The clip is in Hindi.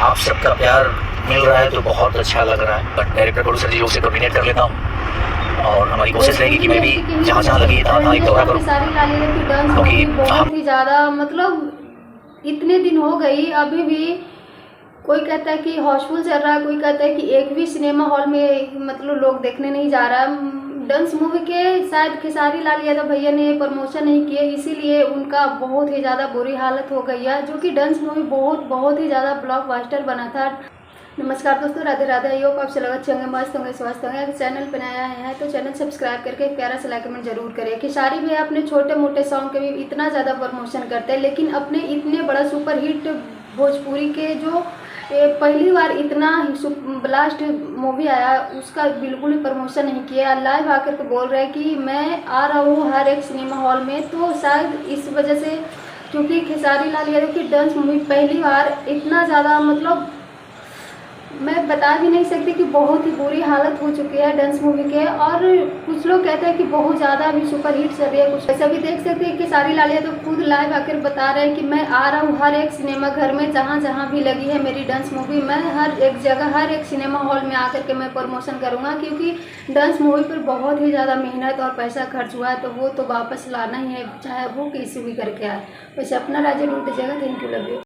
आप सबका प्यार मिल रहा है तो बहुत अच्छा लग रहा है। बट डायरेक्टर प्रोड्यूसर जी लोग से कोऑर्डिनेट कर लेता हूँ और हमारी कोशिश रहेगी कि मैं भी जहाँ जहाँ लगी तहाँ एक दौरा करूँ, सारी लाली की डांस क्योंकि बहुत ही ज़्यादा मतलब इतने दिन हो गई अभी भी कोई कहता है कि हाउसफुल चल रहा है, कोई कहता है कि एक भी सिनेमा हॉल में मतलब लोग देखने नहीं जा रहा। डांस मूवी के शायद खेसारी लाल यादव भैया ने प्रमोशन नहीं किए, इसीलिए उनका बहुत ही ज़्यादा बुरी हालत हो गई है, जो कि डांस मूवी बहुत ही ज़्यादा ब्लॉकबस्टर बना था। नमस्कार दोस्तों, राधे राधे। आई होप आप सब अच्छे होंगे, मस्त होंगे, स्वस्थ होंगे। अगर चैनल पर नया है तो चैनल सब्सक्राइब करके एक प्यारा सा लाइक कमेंट जरूर करें। खेसारी भैया अपने छोटे मोटे सॉन्ग के भी इतना ज़्यादा प्रमोशन करते हैं, लेकिन अपने इतने बड़ा सुपर हिट भोजपुरी के जो पहली बार इतना ब्लास्ट मूवी आया उसका बिल्कुल भी प्रमोशन नहीं किया। लाइव आकर के बोल रहे हैं कि मैं आ रहा हूँ हर एक सिनेमा हॉल में, तो शायद इस वजह से क्योंकि खेसारी लाल यादव की डांस मूवी पहली बार इतना ज़्यादा मतलब मैं बता भी नहीं सकती कि बहुत ही बुरी हालत हो चुकी है डांस मूवी के। और कुछ लोग कहते हैं कि बहुत ज़्यादा अभी सुपर हिट चल रही है। कुछ ऐसा भी देख सकते हैं कि खेसारी लाल यादव तो खुद लाइव आकर बता रहे हैं कि मैं आ रहा हूँ हर एक सिनेमा घर में, जहाँ जहाँ भी लगी है मेरी डांस मूवी, मैं हर एक जगह हर एक सिनेमा हॉल में आकर के मैं प्रमोशन करूँगा, क्योंकि डांस मूवी पर बहुत ही ज़्यादा मेहनत और पैसा खर्च हुआ है, तो वो तो वापस लाना ही है, चाहे वो किसी भी करके आए। वैसे अपना राज्य लूट जाएगा। Thank you, love you.